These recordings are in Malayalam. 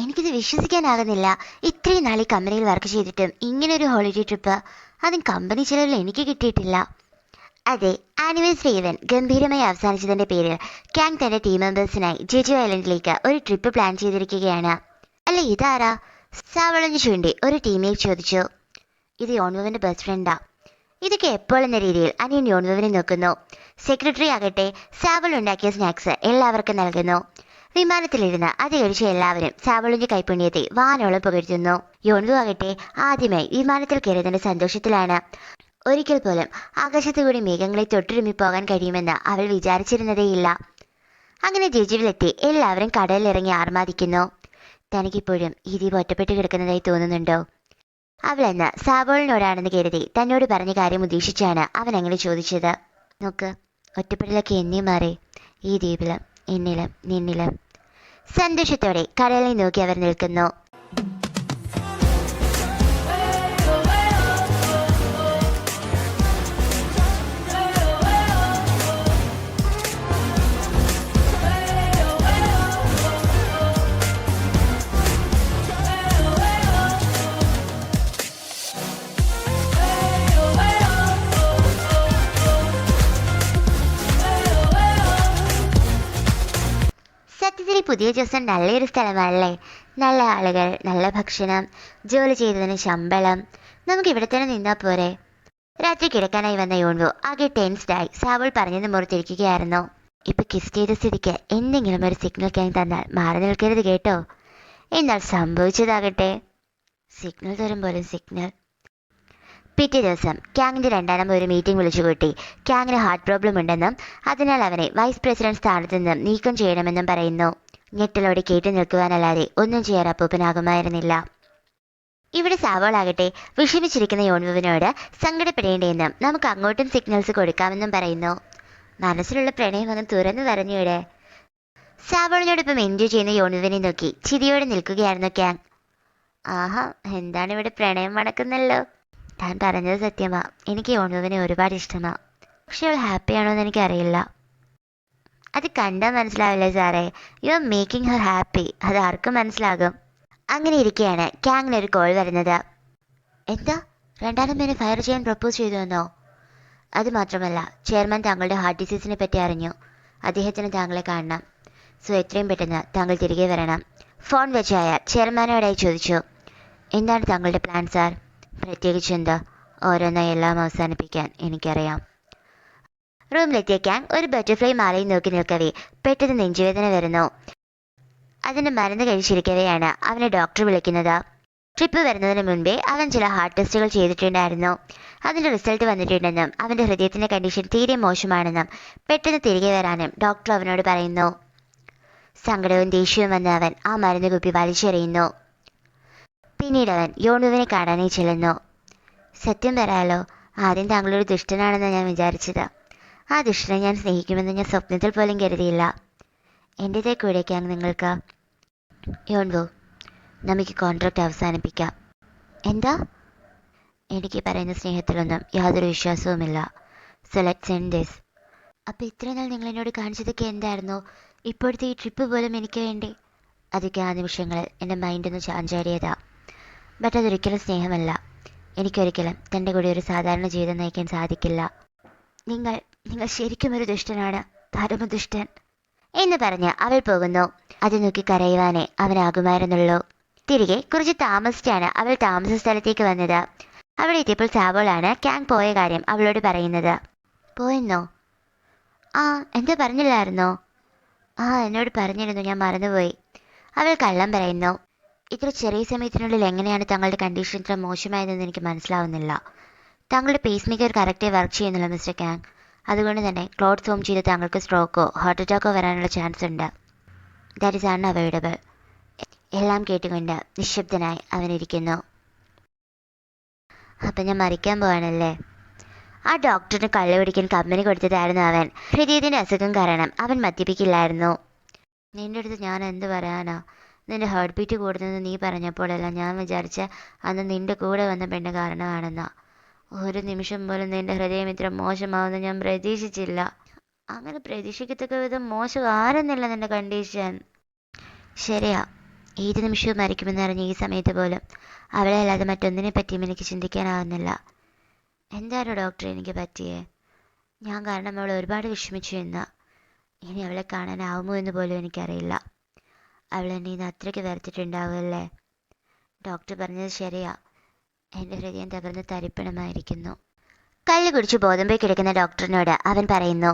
എനിക്കിത് വിശ്വസിക്കാനാകുന്നില്ല. ഇത്രയും നാൾ ഈ കമ്പനിയിൽ വർക്ക് ചെയ്തിട്ടും ഇങ്ങനൊരു ഹോളിഡേ ട്രിപ്പ്, അതും കമ്പനി ചിലവിൽ എനിക്ക് കിട്ടിയിട്ടില്ല. അതെ, ആനിവേഴ്സറി ഇവന്റ് ഗംഭീരമായി അവസാനിച്ചതിന്റെ പേരിൽ ക്യാങ് തന്റെ ടീം മെമ്പേഴ്സിനായി ജെജു ഐലൻഡിലേക്ക് ഒരു ട്രിപ്പ് പ്ലാൻ ചെയ്തിരിക്കുകയാണ്. അല്ല, ഇതാരാ? സാവളഞ്ഞു ചൂണ്ടി ഒരു ടീമേറ്റ് ചോദിച്ചു. ഇത് യോൺവുവിന്റെ ബെസ്റ്റ് ഫ്രണ്ടാ. ഇതൊക്കെ എപ്പോഴെന്ന രീതിയിൽ അനിയൻ യോൺവുവിനെ നോക്കുന്നു. സെക്രട്ടറി ആകട്ടെ സാവൾ ഉണ്ടാക്കിയ സ്നാക്സ് എല്ലാവർക്കും നൽകുന്നു. വിമാനത്തിലിരുന്ന് അത് കഴിച്ച എല്ലാവരും സാവളിന്റെ കൈപ്പുണ്യത്തെ വാനോളം പുകഴ്ത്തുന്നു. യോൺവു ആകട്ടെ ആദ്യമായി വിമാനത്തിൽ കയറിയതിന്റെ സന്തോഷത്തിലാണ്. ഒരിക്കൽ പോലും ആകാശത്തുകൂടി മേഘങ്ങളെ തൊട്ടുരുമ്മി പോകാൻ കഴിയുമെന്ന് അവൾ വിചാരിച്ചിരുന്നതേയില്ല. അങ്ങനെ ജെജുവിലെത്തി എല്ലാവരും കടലിലിറങ്ങി ആർമാദിക്കുന്നു. തനിക്കിപ്പോഴും ഈ ദ്വീപ് ഒറ്റപ്പെട്ട് കിടക്കുന്നതായി തോന്നുന്നുണ്ടോ? അവളെന്ന് സാബോളിനോടാണെന്ന് കരുതി തന്നോട് പറഞ്ഞ കാര്യം ഉദ്ദേശിച്ചാണ് അവൻ അങ്ങനെ ചോദിച്ചത്. നോക്ക്, ഒറ്റപ്പെടലൊക്കെ എന്നേ മാറി, ഈ ദ്വീപിലും എന്നിലും നിന്നിലും. സന്തോഷത്തോടെ കടലിനെ നോക്കി അവർ നിൽക്കുന്നു. സത്യത്തിൽ പുതിയ ദിവസം നല്ലൊരു സ്ഥലമല്ലേ? നല്ല ആളുകൾ, നല്ല ഭക്ഷണം, ജോലി ചെയ്തതിന് ശമ്പളം. നമുക്ക് ഇവിടെ തന്നെ നിന്നാ പോരെ? രാത്രി കിടക്കാനായി വന്ന യോൺവു ആകെ ടെൻസ്ഡായി സാവൾ പറഞ്ഞത് മുറിത്തിരിക്കുകയായിരുന്നു. ഇപ്പൊ കിസ് ചെയ്ത സ്ഥിതിക്ക് എന്തെങ്കിലും ഒരു സിഗ്നൽ ക്യാങ് തന്നാൽ മാറി നിൽക്കരുത് കേട്ടോ. എന്നാൽ സംഭവിച്ചതാകട്ടെ സിഗ്നൽ തരും പോലെ സിഗ്നൽ. പിറ്റേ ദിവസം ക്യാങ്ങിന്റെ രണ്ടാം ഒരു മീറ്റിംഗ് വിളിച്ചുകൂട്ടി. ക്യാങ്ങിന് ഹാർട്ട് പ്രോബ്ലം ഉണ്ടെന്നും അതിനാൽ അവനെ വൈസ് പ്രസിഡന്റ് സ്ഥാനത്ത് നിന്നും നീക്കം ചെയ്യണമെന്നും പറയുന്നു. ഞെട്ടലോടെ കേട്ടു നിൽക്കുവാനല്ലാതെ ഒന്നും ചെയ്യാൻ അപ്പൂപ്പനാകുമായിരുന്നില്ല. ഇവിടെ സാവോളാകട്ടെ വിഷമിച്ചിരിക്കുന്ന യോൺവുവിനോട് സങ്കടപ്പെടേണ്ടെന്നും നമുക്ക് അങ്ങോട്ടും സിഗ്നൽസ് കൊടുക്കാമെന്നും പറയുന്നു. മനസ്സിലുള്ള പ്രണയം അങ്ങ് തുറന്നു പറഞ്ഞൂടെ? സാവോളിനോടൊപ്പം എൻജോയ് ചെയ്യുന്ന യോൺവുവിനെ നോക്കി ചിരിയോടെ നിൽക്കുകയായിരുന്നു ക്യാങ്. ആഹാ, എന്താണ് ഇവിടെ പ്രണയം മണക്കുന്നല്ലോ. താൻ പറഞ്ഞത് സത്യമാ, എനിക്ക് യോൺവുവിനെ ഒരുപാട് ഇഷ്ടമാ. പക്ഷെ അവൾ ഹാപ്പിയാണോ എന്ന് എനിക്കറിയില്ല. അത് കണ്ടാൽ മനസ്സിലാവില്ലേ സാറേ? You are making Har happy. അത് ആർക്കും മനസ്സിലാകും. അങ്ങനെ ഇരിക്കെയാണ് ക്യാങ്ങിന് ഒരു കോൾ വരുന്നത്. എന്താ, രണ്ടാം പേരെ ഫയർ ചെയ്യാൻ പ്രപ്പോസ് ചെയ്തു എന്നോ? അത് മാത്രമല്ല, ചെയർമാൻ താങ്കളുടെ ഹാർട്ട് ഡിസീസിനെ പറ്റി അറിഞ്ഞു. അദ്ദേഹത്തിന് താങ്കളെ കാണണം. സോ എത്രയും പെട്ടെന്ന് താങ്കൾ തിരികെ വരണം. ഫോൺ വെച്ച് അയാൾ ചെയർമാനോടായി ചോദിച്ചു. എന്താണ് താങ്കളുടെ പ്ലാൻ സാർ? പ്രത്യേകിച്ച് എന്താ, ഓരോന്നായി എല്ലാം അവസാനിപ്പിക്കാൻ എനിക്കറിയാം. റൂമിലെത്തിയ ക്യാങ് ഒരു ബട്ടർഫ്ലൈ മാലയും നോക്കി നിൽക്കവേ പെട്ടെന്ന് നെഞ്ചുവേദന വരുന്നു. അതിന് മരുന്ന് കഴിച്ചിരിക്കവെയാണ് അവനെ ഡോക്ടർ വിളിക്കുന്നത്. ട്രിപ്പ് വരുന്നതിന് മുൻപേ അവൻ ചില ഹാർട്ട് ടെസ്റ്റുകൾ ചെയ്തിട്ടുണ്ടായിരുന്നു. അതിൻ്റെ റിസൾട്ട് വന്നിട്ടുണ്ടെന്നും അവൻ്റെ ഹൃദയത്തിൻ്റെ കണ്ടീഷൻ തീരെ മോശമാണെന്നും പെട്ടെന്ന് തിരികെ വരാനും ഡോക്ടർ അവനോട് പറയുന്നു. സങ്കടവും ദേഷ്യവും വന്ന് അവൻ ആ മരുന്ന് കുപ്പി വലിച്ചെറിയുന്നു. പിന്നീട് അവൻ യോൺവുവിനെ കാണാനായി ചെല്ലുന്നു. സത്യം പറയാലോ, ആദ്യം താങ്കളൊരു ദുഷ്ടനാണെന്ന് ഞാൻ വിചാരിച്ചത്. ആ ദുഷ്ടനെ ഞാൻ സ്നേഹിക്കുമെന്ന് ഞാൻ സ്വപ്നത്തിൽ പോലും കരുതിയില്ല. എൻ്റെതേ കൂടെയൊക്കെയാണ് നിങ്ങൾക്ക്. യോൺവു, നമുക്ക് കോൺട്രാക്റ്റ് അവസാനിപ്പിക്കാം. എന്താ? എനിക്ക് പറയുന്ന സ്നേഹത്തിലൊന്നും യാതൊരു വിശ്വാസവുമില്ല. So let's end this. അപ്പോൾ ഇത്രയും നാൾ നിങ്ങൾ എന്നോട് കാണിച്ചതൊക്കെ എന്തായിരുന്നു? ഇപ്പോഴത്തെ ഈ ട്രിപ്പ് പോലും എനിക്ക് വേണ്ടി? അതൊക്കെ ആ നിമിഷങ്ങളിൽ എൻ്റെ മൈൻഡൊന്ന് ചാഞ്ചാടിയതാ. ബട്ട് അതൊരിക്കലും സ്നേഹമല്ല. എനിക്കൊരിക്കലും തൻ്റെ കൂടെ ഒരു സാധാരണ ജീവിതം നയിക്കാൻ സാധിക്കില്ല. നിങ്ങൾ നിങ്ങൾ ശരിക്കും ഒരു ദുഷ്ടനാണ്, പരമദുഷ്ടൻ എന്ന് പറഞ്ഞ് അവൾ പോകുന്നു. അത് നോക്കി കരയുവാനേ അവനാകുമായിരുന്നുള്ളൂ. തിരികെ കുറച്ച് താമസിച്ചാണ് അവൾ താമസ സ്ഥലത്തേക്ക് വന്നത്. അവിടെ എത്തിയപ്പോൾ സാവോളാണ് ക്യാങ് പോയ കാര്യം അവളോട് പറയുന്നത്. പോയെന്നോ? ആ, എന്താ പറഞ്ഞില്ലായിരുന്നോ? ആ, എന്നോട് പറഞ്ഞിരുന്നു, ഞാൻ മറന്നുപോയി. അവൾ കള്ളം പറയുന്നു. ഇത്ര ചെറിയ സമയത്തിനുള്ളിൽ എങ്ങനെയാണ് താങ്കളുടെ കണ്ടീഷൻ ഇത്ര മോശമായതെന്ന് എനിക്ക് മനസ്സിലാവുന്നില്ല. താങ്കളുടെ പേസ് മേക്കർ കറക്റ്റായി വർക്ക് ചെയ്യുന്നില്ല മിസ്റ്റർ ക്യാങ്. അതുകൊണ്ട് തന്നെ ക്ലോത്ത് ഫോം ചെയ്ത് താങ്കൾക്ക് സ്ട്രോക്കോ ഹാർട്ട് അറ്റാക്കോ വരാനുള്ള ചാൻസ് ഉണ്ട്. That is unavoidable. എല്ലാം കേട്ടുകൊണ്ട് നിശബ്ദനായി അവനിരിക്കുന്നു. അപ്പം ഞാൻ മരിക്കാൻ പോവാണല്ലേ? ആ ഡോക്ടറിന് കള്ളു പിടിക്കാൻ കമ്പനി കൊടുത്തതായിരുന്നു അവൻ. ഹൃദയത്തിൻ്റെ അസുഖം കാരണം അവൻ മദ്യപിക്കില്ലായിരുന്നു. നിൻ്റെ അടുത്ത് ഞാൻ എന്ത് പറയാനാ? നിൻ്റെ ഹാർട്ട് ബീറ്റ് കൂടുന്നത് നീ പറഞ്ഞപ്പോഴല്ല ഞാൻ വിചാരിച്ച അന്ന് നിൻ്റെ കൂടെ വന്ന പെണ്ണ് കാരണമാണെന്നാ. ഒരു നിമിഷം പോലും നിൻ്റെ ഹൃദയം ഇത്ര മോശമാവുമെന്ന് ഞാൻ പ്രതീക്ഷിച്ചില്ല. അങ്ങനെ പ്രതീക്ഷിക്കത്തക്ക വിധം മോശം ആരെന്നില്ല നിൻ്റെ കണ്ടീഷൻ. ശരിയാ, ഏത് നിമിഷവും മരിക്കുമെന്നറിഞ്ഞ ഈ സമയത്ത് പോലും അവളെ അല്ലാതെ മറ്റൊന്നിനെ പറ്റിയും എനിക്ക് ചിന്തിക്കാനാവുന്നില്ല. എന്താണ് ഡോക്ടർ എനിക്ക് പറ്റിയേ? ഞാൻ കാരണം അവൾ ഒരുപാട് വിഷമിച്ചു എന്ന്. ഇനി അവളെ കാണാനാവുമോ എന്ന് പോലും എനിക്കറിയില്ല. അവൾ എന്നെ ഇന്ന് അത്രയ്ക്ക് വരത്തിട്ടുണ്ടാവുമല്ലേ? ഡോക്ടർ പറഞ്ഞത് ശരിയാ. എൻ്റെ ഹൃദയം തകർന്ന് തരിപ്പണമായിരിക്കുന്നു. കള്ളു കുടിച്ച് ബോധം പോയി കിടക്കുന്ന ഡോക്ടറിനോട് അവൻ പറയുന്നു.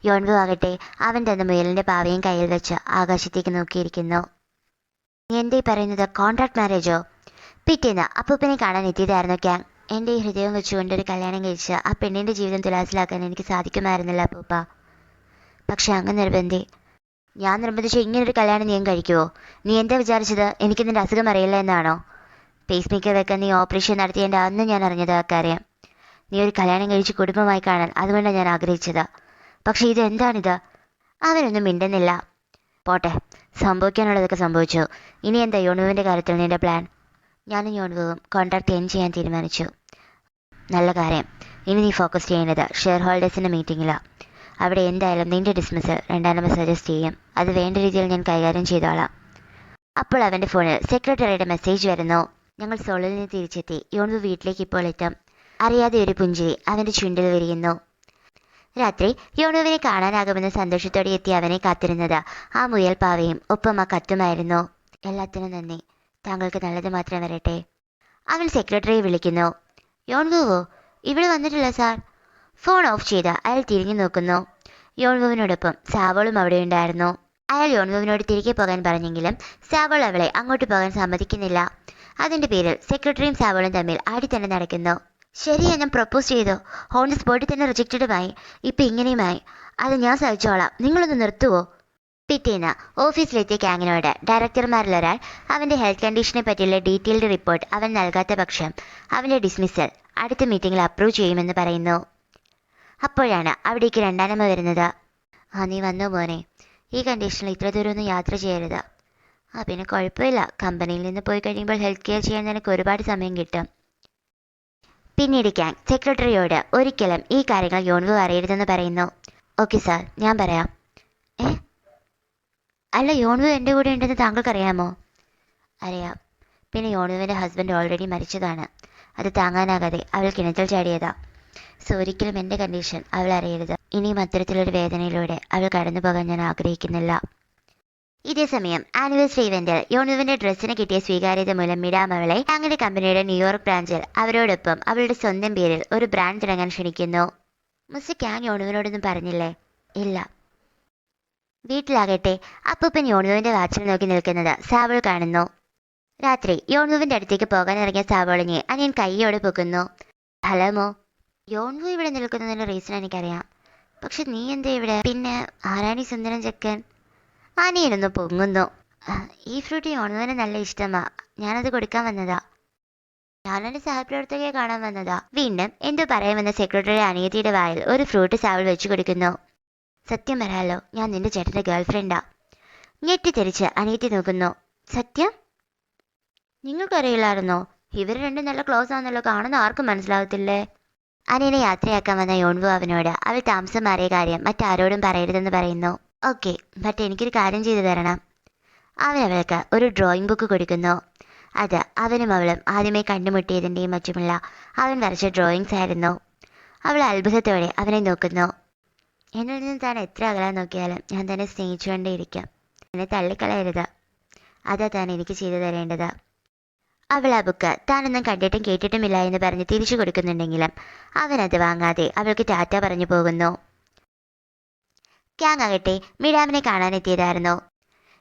യോൺവു ആകട്ടെ അവൻ തന്ന മുയലിൻ്റെ പാവയും കയ്യിൽ വെച്ച് ആകാശത്തേക്ക് നോക്കിയിരിക്കുന്നു. നീ എന്തേ പറയുന്നത്? കോൺട്രാക്ട് മാരേജോ? പിറ്റേന്ന് അപ്പൂപ്പനെ കാണാൻ എത്തിയതായിരുന്നു ക്യാങ്. എൻ്റെ ഈ ഹൃദയം വെച്ചുകൊണ്ട് ഒരു കല്യാണം കഴിച്ച് ആ പെണ്ണിൻ്റെ ജീവിതം തുലാസിലാക്കാൻ എനിക്ക് സാധിക്കുമായിരുന്നില്ല അപ്പൂപ്പ. പക്ഷെ അങ്ങ് നിർബന്ധി. ഞാൻ നിർബന്ധിച്ച ഇങ്ങനൊരു കല്യാണം നീ കഴിക്കുമോ? നീ എന്താ വിചാരിച്ചത്? എനിക്ക് നിന്റെ അസുഖം അറിയില്ല എന്നാണോ? പേസ് മേക്കർ വെക്കാൻ നീ ഓപ്പറേഷൻ നടത്തിയതിൻ്റെ അന്ന് ഞാൻ അറിഞ്ഞത് ആ കാര്യം. നീ ഒരു കല്യാണം കഴിച്ച് കുടുംബമായി കാണാൻ അതുകൊണ്ടാണ് ഞാൻ ആഗ്രഹിച്ചത്. പക്ഷെ ഇത് എന്താണിത്? അവനൊന്നും മിണ്ടുന്നില്ല. പോട്ടെ, സംഭവിക്കാനുള്ളതൊക്കെ സംഭവിച്ചു. ഇനി എന്താ യോണുവിൻ്റെ കാര്യത്തിൽ നിന്റെ പ്ലാൻ? ഞാനും യോണുവും കോൺട്രാക്ട് എൻഡ് ചെയ്യാൻ തീരുമാനിച്ചു. നല്ല കാര്യം. ഇനി നീ ഫോക്കസ് ചെയ്യേണ്ടത് ഷെയർ ഹോൾഡേഴ്സിൻ്റെ മീറ്റിങ്ങിലാണ്. അവിടെ എന്തായാലും നിന്റെ ഡിസ്മിസ് 2 നമ്പർ സജസ്റ്റ് ചെയ്യും. അത് വേണ്ട രീതിയിൽ ഞാൻ കൈകാര്യം ചെയ്തോളാം. അപ്പോൾ അവൻ്റെ ഫോണിൽ സെക്രട്ടറിയുടെ മെസ്സേജ് വരുന്നു. ഞങ്ങൾ സോളിൽ നിന്ന് തിരിച്ചെത്തി. യോൺവു വീട്ടിലേക്ക് ഇപ്പോൾ എത്തും. അറിയാതെ ഒരു പുഞ്ചിരി അവൻ്റെ ചുണ്ടിൽ വിരിയുന്നു. രാത്രി യോണുവിനെ കാണാനാകുമെന്ന് സന്തോഷത്തോടെ എത്തി അവനെ കാത്തിരുന്നത് ആ മുയൽ പാവയും ഒപ്പം ആ കത്തുമായിരുന്നു. എല്ലാത്തിനും നന്ദി. താങ്കൾക്ക് നല്ലത് മാത്രം വരട്ടെ. അവൻ സെക്രട്ടറിയെ വിളിക്കുന്നു. യോൺവുവോ? ഇവിടെ വന്നിട്ടില്ല സാർ. ഫോൺ ഓഫ് ചെയ്ത് അയാൾ തിരിഞ്ഞു നോക്കുന്നു. യോൺവുവിനോടൊപ്പം സാവോളും അവിടെ ഉണ്ടായിരുന്നു. അയാൾ യോൺവുവിനോട് തിരികെ പോകാൻ പറഞ്ഞെങ്കിലും സാവോൾ അവളെ അങ്ങോട്ട് പോകാൻ സമ്മതിക്കുന്നില്ല. അതിൻ്റെ പേരിൽ സെക്രട്ടറിയും സാവോളും തമ്മിൽ ആടി തന്നെ നടക്കുന്നു. ശരിയാ, ഞാൻ പ്രപ്പോസ് ചെയ്തു. ഓൺ ദി സ്പോട്ടിൽ തന്നെ റിജക്റ്റഡുമായി. ഇപ്പം ഇങ്ങനെയുമായി. അത് ഞാൻ സഹിച്ചോളാം. നിങ്ങളൊന്ന് നിർത്തുവോ? പിറ്റേന്ന് ഓഫീസിലെത്തിയ ക്യാങ്ങിനോട് ഡയറക്ടർമാരിലൊരാൾ അവൻ്റെ ഹെൽത്ത് കണ്ടീഷനെ പറ്റിയുള്ള ഡീറ്റെയിൽഡ് റിപ്പോർട്ട് അവൻ നൽകാത്ത പക്ഷം അവൻ്റെ ഡിസ്മിസൽ അടുത്ത മീറ്റിംഗിൽ അപ്രൂവ് ചെയ്യുമെന്ന് പറയുന്നു. അപ്പോഴാണ് അവിടേക്ക് 2 വരുന്നത്. നീ വന്നോ മോനെ? ഈ കണ്ടീഷനിൽ ഇത്ര ദൂരമൊന്നും യാത്ര ചെയ്യരുത്. പിന്നെ കുഴപ്പമില്ല. കമ്പനിയിൽ നിന്ന് പോയി കഴിയുമ്പോൾ ഹെൽത്ത് കെയർ ചെയ്യാൻ നിനക്ക് ഒരുപാട് സമയം കിട്ടും. പിന്നീട് ക്യാങ് സെക്രട്ടറിയോട് ഒരിക്കലും ഈ കാര്യങ്ങൾ യോൺവു അറിയരുതെന്ന് പറയുന്നു. ഓക്കെ സാർ, ഞാൻ പറയാം. അല്ല, യോൺവു എൻ്റെ കൂടെ ഉണ്ടെന്ന് താങ്കൾക്കറിയാമോ? അറിയാം. പിന്നെ യോൺവുവിൻ്റെ ഹസ്ബൻഡ് ഓൾറെഡി മരിച്ചതാണ്. അത് താങ്ങാനാകാതെ അവൾ കിണറ്റിൽ ചാടിയതാ. സോ ഒരിക്കലും എൻ്റെ കണ്ടീഷൻ അവൾ അറിയരുത്. ഇനിയും അത്തരത്തിലൊരു വേദനയിലൂടെ അവൾ കടന്നു പോകാൻ ഞാൻ ആഗ്രഹിക്കുന്നില്ല. ഇതേ സമയം ആനിവേഴ്സറി ഇവന്റിൽ യോണുവിന്റെ ഡ്രസ്സിന് കിട്ടിയ സ്വീകാര്യത മൂലം മിഡാം അവളെ അങ്ങനെ കമ്പനിയുടെ ന്യൂയോർക്ക് ബ്രാഞ്ചിൽ അവരോടൊപ്പം അവളുടെ സ്വന്തം പേരിൽ ഒരു ബ്രാൻഡ് തുടങ്ങാൻ ക്ഷണിക്കുന്നു. മിസ്റ്റർ ക്യാങ് യോണുവിനോടൊന്നും പറഞ്ഞില്ലേ? ഇല്ല. വീട്ടിലാകട്ടെ അപ്പൂപ്പൻ യോണുവിന്റെ വാച്ചിൽ നോക്കി നിൽക്കുന്നത് സാവോൾ കാണുന്നു. രാത്രി യോണുവിന്റെ അടുത്തേക്ക് പോകാൻ ഇറങ്ങിയ സാവോളിനെ അനിയൻ കൈയോടെ പൊക്കുന്നു. ഹലോ മോ. യോൺവു ഇവിടെ നിൽക്കുന്നതിന്റെ റീസൺ എനിക്കറിയാം. പക്ഷെ നീ എന്താ ഇവിടെ? പിന്നെ ആരാണി സുന്ദരൻ ചെക്കൻ? അനിയനൊന്ന് പൊങ്ങുന്നു. ഈ ഫ്രൂട്ട് യോൺവുവിന് നല്ല ഇഷ്ടമാ. ഞാനത് കൊടുക്കാൻ വന്നതാ. ഞാനെന്റെ സഹപ്രവർത്തകയെ കാണാൻ വന്നതാ. വീണ്ടും എന്തോ പറയാമെന്ന സെക്രട്ടറി അനിയത്തിയുടെ വായിൽ ഒരു ഫ്രൂട്ട് സാവൾ വെച്ചു കൊടുക്കുന്നു. സത്യം പറയാലോ, ഞാൻ നിന്റെ ചേട്ടന്റെ ഗേൾഫ്രണ്ടാ. ഞെട്ടിത്തെറിച്ച് അനിയത്തി നോക്കുന്നു. സത്യം? നിങ്ങൾക്കറിയില്ലായിരുന്നോ? ഇവർ രണ്ടും നല്ല ക്ലോസ് ആണെന്നല്ലോ. കാണുന്ന ആർക്കും മനസ്സിലാവത്തില്ലേ? അനിയനെ യാത്രയാക്കാൻ വന്ന യോൺവു അവനോട് അവൾ താമസം മാറിയ കാര്യം മറ്റാരോടും പറയരുതെന്ന് പറയുന്നു. ഓക്കെ, ബട്ട് എനിക്കൊരു കാര്യം ചെയ്തു തരണം. അവൻ അവൾക്ക് ഒരു ഡ്രോയിങ് ബുക്ക് കൊടുക്കുന്നു. അത് അവനും അവളും ആദ്യമേ കണ്ടുമുട്ടിയതിൻ്റെയും മറ്റുമുള്ള അവൻ വരച്ച ഡ്രോയിങ്സ് ആയിരുന്നു. അവൾ അത്ഭുതത്തോടെ അവനെ നോക്കുന്നു. എന്നിൽ നിന്ന് താൻ എത്ര അകലാൻ നോക്കിയാലും ഞാൻ തന്നെ സ്നേഹിച്ചുകൊണ്ടേയിരിക്കും. എന്നെ തള്ളിക്കളയരുത്. അതാ താൻ എനിക്ക് ചെയ്തു തരേണ്ടത്. അവൾ ആ ബുക്ക് താനൊന്നും കണ്ടിട്ടും കേട്ടിട്ടുമില്ല എന്ന് പറഞ്ഞ് തിരിച്ചു കൊടുക്കുന്നുണ്ടെങ്കിലും അവനത് വാങ്ങാതെ അവൾക്ക് ടാറ്റ പറഞ്ഞു പോകുന്നു. ക്യാങ് ആകട്ടെ മിഡാമിനെ കാണാനെത്തിയതായിരുന്നു.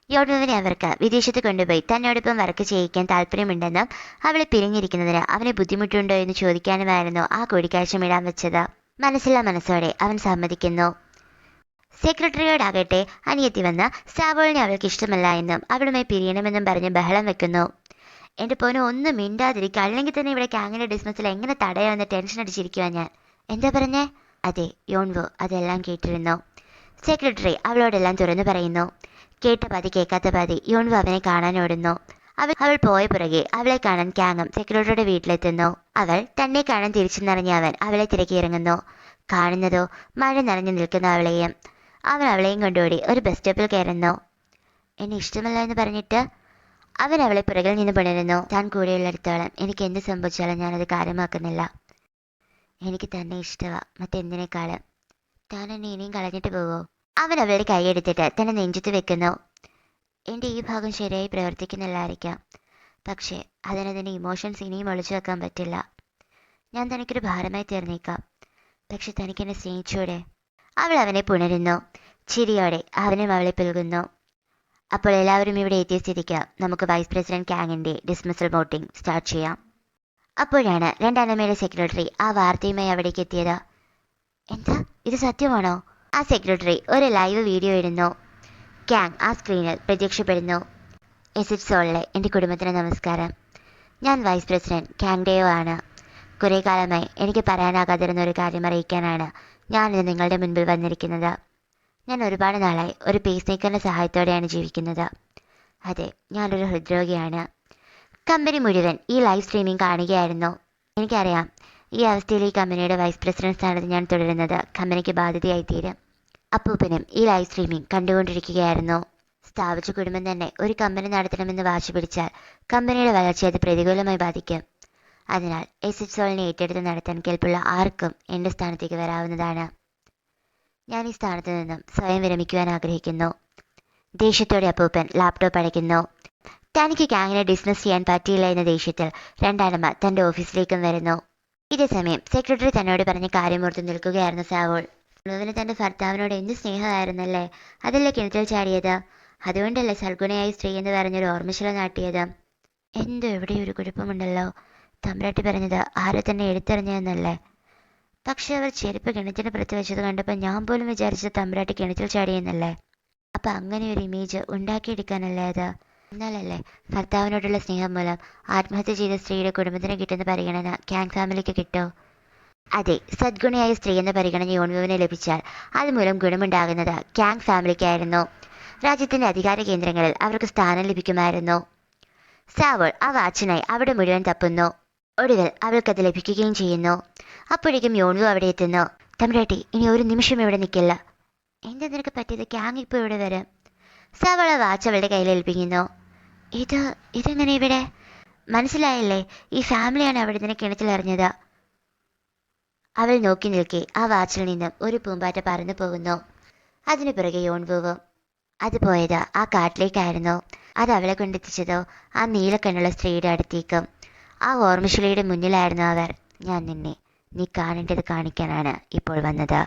യോൺവുവിനെ അവർക്ക് വിദേശത്ത് കൊണ്ടുപോയി തന്നോടൊപ്പം വർക്ക് ചെയ്യിക്കാൻ താല്പര്യമുണ്ടെന്നും അവളെ പിരിഞ്ഞിരിക്കുന്നതിന് അവന് ബുദ്ധിമുട്ടുണ്ടോ എന്ന് ചോദിക്കാനുമായിരുന്നു ആ കൂടിക്കാഴ്ച മിഡാം വെച്ചത്. മനസ്സില്ലാ മനസ്സോടെ അവൻ സമ്മതിക്കുന്നു. സെക്രട്ടറിയോടാകട്ടെ അനിയത്തി വന്ന് സാവോളിനെ അവൾക്ക് ഇഷ്ടമല്ല എന്നും അവളുമായി പിരിയണമെന്നും പറഞ്ഞ് ബഹളം വെക്കുന്നു. എൻ്റെ പോനെ ഒന്നും മിണ്ടാതിരിക്കുക, അല്ലെങ്കിൽ തന്നെ ഇവിടെ ക്യാങ്ങിൻ്റെ ഡിസ്മിസിൽ എങ്ങനെ തടയാമെന്ന് ടെൻഷൻ അടിച്ചിരിക്കുക ഞാൻ. എന്താ പറഞ്ഞേ? അതെ, യോൺവു അതെല്ലാം കേട്ടിരുന്നു. സെക്രട്ടറി അവളോടെല്ലാം തുറന്നു പറയുന്നു. കേട്ട പാതി കേൾക്കാത്ത പാതി യോൺവു അവനെ കാണാൻ ഓടുന്നു. അവൾ പോയ പുറകെ അവളെ കാണാൻ ക്യാങ്ങും സെക്രട്ടറിയുടെ വീട്ടിലെത്തുന്നു. അവൾ തന്നെ കാണാൻ തിരിച്ചെന്നറിഞ്ഞ അവൻ അവളെ തിരക്കി ഇറങ്ങുന്നു. കാണുന്നതോ മഴ നനഞ്ഞു നിൽക്കുന്ന അവളെയും. അവൻ അവളെയും കൊണ്ടുപോയി ഒരു ബസ് സ്റ്റോപ്പിൽ കയറുന്നു. എന്നെ ഇഷ്ടമല്ല എന്ന് പറഞ്ഞിട്ട് അവൻ അവളെ പുറകിൽ നിന്ന് പുണരുന്നു. താൻ കൂടെയുള്ളിടത്തോളം എനിക്ക് എന്ത് സംഭവിച്ചാലും ഞാനത് കാര്യമാക്കുന്നില്ല. എനിക്ക് തന്നെ ഇഷ്ടമാ മറ്റെന്തിനേക്കാളും. താൻ എന്നെ ഇനിയും കളഞ്ഞിട്ട് പോവോ? അവൻ അവളുടെ കൈയെടുത്തിട്ട് തന്നെ നെഞ്ചത്ത് വെക്കുന്നു. എൻ്റെ ഈ ഭാഗം ശരിയായി പ്രവർത്തിക്കുന്നില്ലായിരിക്കാം, പക്ഷേ അതിനതിൻ്റെ ഇമോഷൻസ് ഇനിയും ഒളിച്ചു വെക്കാൻ പറ്റില്ല. ഞാൻ തനിക്കൊരു ഭാരമായി തീർന്നേക്കാം, പക്ഷെ തനിക്കെന്നെ സ്നേഹിച്ചൂടെ? അവൾ അവനെ പുണരുന്നു. ചിരിയോടെ അവനും അവളെ പുൽകുന്നു. അപ്പോൾ എല്ലാവരും ഇവിടെ എത്തിയ സ്ഥിതിക്ക് നമുക്ക് വൈസ് പ്രസിഡന്റ് കാങ്ങിൻ്റെ ഡിസ്മിസൽ വോട്ടിംഗ് സ്റ്റാർട്ട് ചെയ്യാം. അപ്പോഴാണ് രണ്ടാനമ്മയുടെ സെക്രട്ടറി ആ വാർത്തയുമായി അവിടേക്ക് എത്തിയത്. എന്താ ഇത് സത്യമാണോ? ആ സെക്രട്ടറി ഒരു ലൈവ് വീഡിയോ ഇടുന്നു. കാങ് ആ സ്ക്രീനിൽ പ്രത്യക്ഷപ്പെടുന്നു. എസിഡ് സോളിലെ എൻ്റെ കുടുംബത്തിന് നമസ്കാരം. ഞാൻ വൈസ് പ്രസിഡന്റ് കാങ്ഡേയോ ആണ്. കുറേ കാലമായി എനിക്ക് പറയാനാകാതിരുന്ന ഒരു കാര്യം അറിയിക്കാനാണ് ഞാനിന്ന് നിങ്ങളുടെ മുൻപിൽ വന്നിരിക്കുന്നത്. ഞാൻ ഒരുപാട് നാളായി ഒരു പേസ് മേക്കറിൻ്റെ സഹായത്തോടെയാണ് ജീവിക്കുന്നത്. അതെ, ഞാനൊരു ഹൃദ്രോഗിയാണ്. കമ്പനി മുഴുവൻ ഈ ലൈവ് സ്ട്രീമിംഗ് കാണുകയായിരുന്നു. എനിക്കറിയാം, ഈ അവസ്ഥയിൽ ഈ കമ്പനിയുടെ വൈസ് പ്രസിഡന്റ് സ്ഥാനത്ത് ഞാൻ തുടരുന്നത് കമ്പനിക്ക് ബാധ്യതയായി തീരും. അപ്പൂപ്പനും ഈ ലൈവ് സ്ട്രീമിംഗ് കണ്ടുകൊണ്ടിരിക്കുകയായിരുന്നു. സ്ഥാപിച്ച കുടുംബം തന്നെ ഒരു കമ്പനി നടത്തണമെന്ന് വാശി പിടിച്ചാൽ കമ്പനിയുടെ വളർച്ചയെ അത് പ്രതികൂലമായി ബാധിക്കും. അതിനാൽ എസിഡ് സോളിനെ ഏറ്റെടുത്ത് നടത്താൻ കേൾപ്പുള്ള ആർക്കും എൻ്റെ സ്ഥാനത്തേക്ക് വരാവുന്നതാണ്. ഞാൻ ഈ സ്ഥാനത്ത് നിന്നും സ്വയം വിരമിക്കുവാൻ ആഗ്രഹിക്കുന്നു. ദേഷ്യത്തോടെ അപ്പൂപ്പൻ ലാപ്ടോപ്പ് അടയ്ക്കുന്നു. തനിക്ക് കാങ്ങിനെ ഡിസ്മിസ് ചെയ്യാൻ പറ്റിയില്ല എന്ന ദേഷ്യത്തിൽ രണ്ടാനമ്മ തൻ്റെ ഓഫീസിലേക്കും വരുന്നു. ഇതേ സമയം സെക്രട്ടറി തന്നോട് പറഞ്ഞ കാര്യമോർത്ത് നിൽക്കുകയായിരുന്നു സാവോൾ. അവന് തൻ്റെ ഭർത്താവിനോട് എന്ത് സ്നേഹമായിരുന്നല്ലേ, അതല്ലേ കിണറ്റിൽ ചാടിയത്. അതുകൊണ്ടല്ലേ സൽഗുണയായി സ്ത്രീ എന്ന് പറഞ്ഞൊരു ഓർമ്മശില നാട്ടിയത്. എന്തോ എവിടെ ഒരു കുഴപ്പമുണ്ടല്ലോ. തമ്പ്രാട്ടി പറഞ്ഞത് ആരെ തന്നെ എടുത്തെറിഞ്ഞതെന്നല്ലേ. പക്ഷെ അവർ ചെരുപ്പ് കിണറ്റിന് പുറത്ത് വെച്ചത് കണ്ടപ്പോൾ ഞാൻ പോലും വിചാരിച്ചത് തമ്പ്രാട്ടി കിണറ്റിൽ ചാടിയെന്നല്ലേ. അപ്പം അങ്ങനെ ഒരു ഇമേജ് ഉണ്ടാക്കിയെടുക്കാനല്ലേ അത്. എന്നാലല്ലേ ഭർത്താവിനോടുള്ള സ്നേഹം മൂലം ആത്മഹത്യ ചെയ്ത സ്ത്രീയുടെ കുടുംബത്തിന് കിട്ടുന്ന പരിഗണന കാങ് ഫാമിലിക്ക് കിട്ടോ? അതെ, സദ്ഗുണയായ സ്ത്രീ എന്ന പരിഗണന യോൺവുവിന് ലഭിച്ചാൽ അതുമൂലം ഗുണമുണ്ടാകുന്നത് കാങ് ഫാമിലിക്കായിരുന്നു. രാജ്യത്തിൻ്റെ അധികാര കേന്ദ്രങ്ങളിൽ അവർക്ക് സ്ഥാനം ലഭിക്കുമായിരുന്നു. സാവോൾ ആ വാച്ചിനായി അവിടെ മുഴുവൻ തപ്പുന്നു. ഒടുവിൽ അവൾക്കത് ലഭിക്കുകയും ചെയ്യുന്നു. അപ്പോഴേക്കും യോൺവു അവിടെ എത്തുന്നു. തമ്പ്രാട്ടി, ഇനി ഒരു നിമിഷം ഇവിടെ നിൽക്കില്ല. എന്താ നിനക്ക് പറ്റിയത്? കാങ് ഇപ്പോൾ ഇവിടെ വരും. സാവോൾ ആ വാച്ച് അവളുടെ കയ്യിൽ ഏൽപ്പിക്കുന്നു. ഇതെങ്ങനെ ഇവിടെ? മനസ്സിലായില്ലേ, ഈ ഫാമിലിയാണ് അവിടെ ഇതിനെ കിണറ്റിലെറിഞ്ഞത്. അവൾ നോക്കി നിൽക്കെ ആ വാച്ചിൽ നിന്നും ഒരു പൂമ്പാറ്റ പറന്നു പോകുന്നു. അതിനു പിറകെ യോൺവുവും. അത് പോയത് ആ കാട്ടിലേക്കായിരുന്നു. അത് അവളെ കൊണ്ടെത്തിച്ചതോ ആ നീലക്കണ്ണുള്ള സ്ത്രീയുടെ അടുത്തേക്കും. ആ ഓർമ്മശിലയുടെ മുന്നിലായിരുന്നു അവർ. ഞാൻ നിന്നെ നീ കാണേണ്ടത് കാണിക്കാനാണ് ഇപ്പോൾ വന്നത്.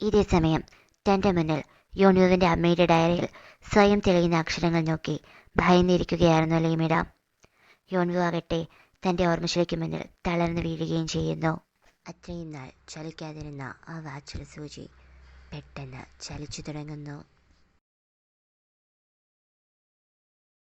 ഇതേ സമയം തൻ്റെ മുന്നിൽ യോൺവുവിൻ്റെ അമ്മയുടെ ഡയറിയിൽ സ്വയം തെളിയുന്ന അക്ഷരങ്ങൾ നോക്കി ഭയന്നിരിക്കുകയായിരുന്നു ലീമിഡ. യോൺവു ആകട്ടെ തൻ്റെ ഓർമ്മശിലയ്ക്ക് മുന്നിൽ തളർന്നു വീഴുകയും ചെയ്യുന്നു. അത്രയും നാൾ ചലിക്കാതിരുന്ന ആ വാച്ചിലെ സൂചി പെട്ടെന്ന് ചലിച്ചു തുടങ്ങുന്നു.